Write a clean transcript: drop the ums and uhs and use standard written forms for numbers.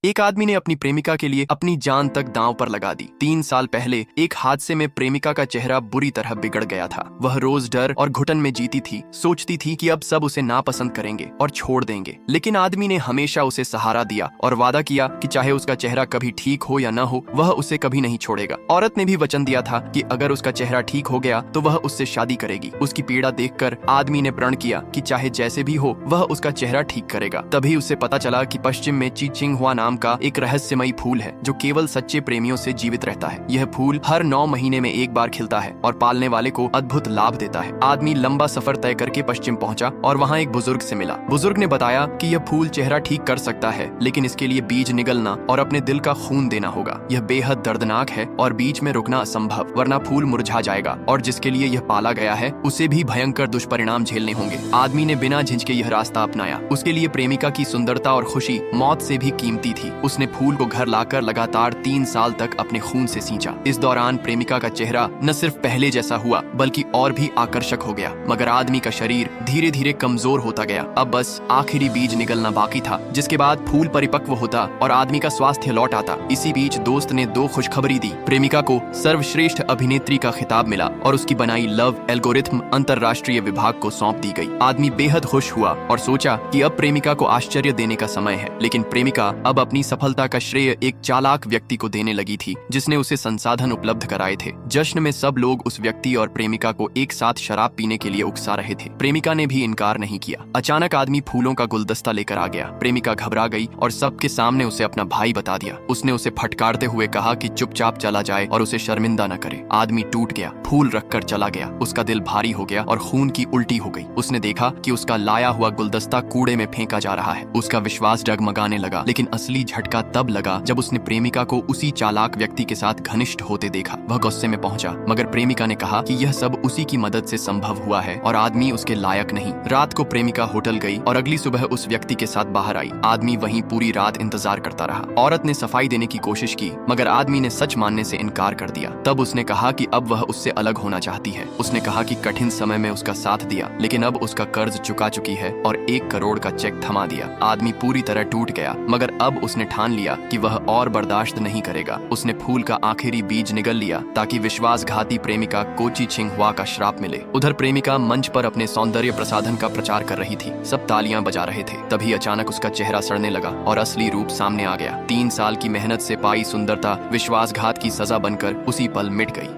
एक आदमी ने अपनी प्रेमिका के लिए अपनी जान तक दांव पर लगा दी। 3 साल पहले एक हादसे में प्रेमिका का चेहरा बुरी तरह बिगड़ गया था। वह रोज डर और घुटन में जीती थी, सोचती थी कि अब सब उसे नापसंद करेंगे और छोड़ देंगे। लेकिन आदमी ने हमेशा उसे सहारा दिया और वादा किया कि चाहे उसका चेहरा कभी ठीक हो या न हो, वह उसे कभी नहीं छोड़ेगा। औरत ने भी वचन दिया था कि अगर उसका चेहरा ठीक हो गया तो वह उससे शादी करेगी। उसकी पीड़ा देखकर आदमी ने प्रण किया कि चाहे जैसे भी हो वह उसका चेहरा ठीक करेगा। तभी उसे पता चला कि पश्चिम में चिचिंगहुआ नाम का एक रहस्यमयी फूल है जो केवल सच्चे प्रेमियों से जीवित रहता है। यह फूल हर 9 महीने में एक बार खिलता है और पालने वाले को अद्भुत लाभ देता है। आदमी लंबा सफर तय करके पश्चिम पहुंचा और वहां एक बुजुर्ग से मिला। बुजुर्ग ने बताया कि यह फूल चेहरा ठीक कर सकता है, लेकिन इसके लिए बीज निगलना और अपने दिल का खून देना होगा। यह बेहद दर्दनाक है और बीच में रुकना असंभव, वरना फूल मुरझा जाएगा और जिसके लिए यह पाला गया है उसे भी भयंकर दुष्परिणाम झेलने होंगे। आदमी ने बिना झिझके यह रास्ता अपनाया। उसके लिए प्रेमिका की सुंदरता और खुशी मौत से भी कीमती थी। उसने फूल को घर लाकर लगातार 3 साल तक अपने खून से सींचा। इस दौरान प्रेमिका का चेहरा न सिर्फ पहले जैसा हुआ बल्कि और भी आकर्षक हो गया, मगर आदमी का शरीर धीरे धीरे कमजोर होता गया। अब बस आखिरी बीज निकलना बाकी था, जिसके बाद फूल परिपक्व होता और आदमी का स्वास्थ्य लौट आता। इसी बीच दोस्त ने 2 खुशखबरी दी। प्रेमिका को सर्वश्रेष्ठ अभिनेत्री का खिताब मिला और उसकी बनाई लव एल्गोरिथम अंतरराष्ट्रीय विभाग को सौंप दी गई। आदमी बेहद खुश हुआ और सोचा कि अब प्रेमिका को आश्चर्य देने का समय है। लेकिन प्रेमिका अब अपनी सफलता का श्रेय एक चालाक व्यक्ति को देने लगी थी जिसने उसे संसाधन उपलब्ध कराए थे। जश्न में सब लोग उस व्यक्ति और प्रेमिका को एक साथ शराब पीने के लिए उकसा रहे थे। प्रेमिका ने भी इनकार नहीं किया। अचानक आदमी फूलों का गुलदस्ता लेकर आ गया। प्रेमिका घबरा गई और सबके सामने उसे अपना भाई बता दिया। उसने उसे फटकारते हुए कहा कि चुपचाप चला जाए और उसे शर्मिंदा न करे। आदमी टूट गया, फूल रखकर चला गया। उसका दिल भारी हो गया और खून की उल्टी हो गई। उसने देखा कि उसका लाया हुआ गुलदस्ता कूड़े में फेंका जा रहा है। उसका विश्वास डगमगाने लगा, लेकिन असली झटका तब लगा जब उसने प्रेमिका को उसी चालाक व्यक्ति के साथ घनिष्ठ होते देखा। वह गुस्से में पहुंचा, मगर प्रेमिका ने कहा कि यह सब उसी की मदद से संभव हुआ है और आदमी उसके लायक नहीं। रात को प्रेमिका होटल गई और अगली सुबह उस व्यक्ति के साथ बाहर आई। आदमी वहीं पूरी रात इंतजार करता रहा। औरत ने सफाई देने की कोशिश की, मगर आदमी ने सच मानने से इनकार कर दिया। तब उसने कहा कि अब वह उससे अलग होना चाहती है। उसने कहा कि कठिन समय में उसका साथ दिया, लेकिन अब उसका कर्ज चुका चुकी है और 1 करोड़ का चेक थमा दिया। आदमी पूरी तरह टूट गया, मगर अब उसने ठान लिया कि वह और बर्दाश्त नहीं करेगा। उसने फूल का आखिरी बीज निगल लिया ताकि विश्वासघाती प्रेमिका को चिचिंगहुआ का श्राप मिले। उधर प्रेमिका मंच पर अपने सौंदर्य प्रसाधन का प्रचार कर रही थी। सब तालियां बजा रहे थे। तभी अचानक उसका चेहरा सड़ने लगा और असली रूप सामने आ गया। 3 साल की मेहनत से पाई सुंदरता विश्वासघात की सजा बनकर उसी पल मिट गई।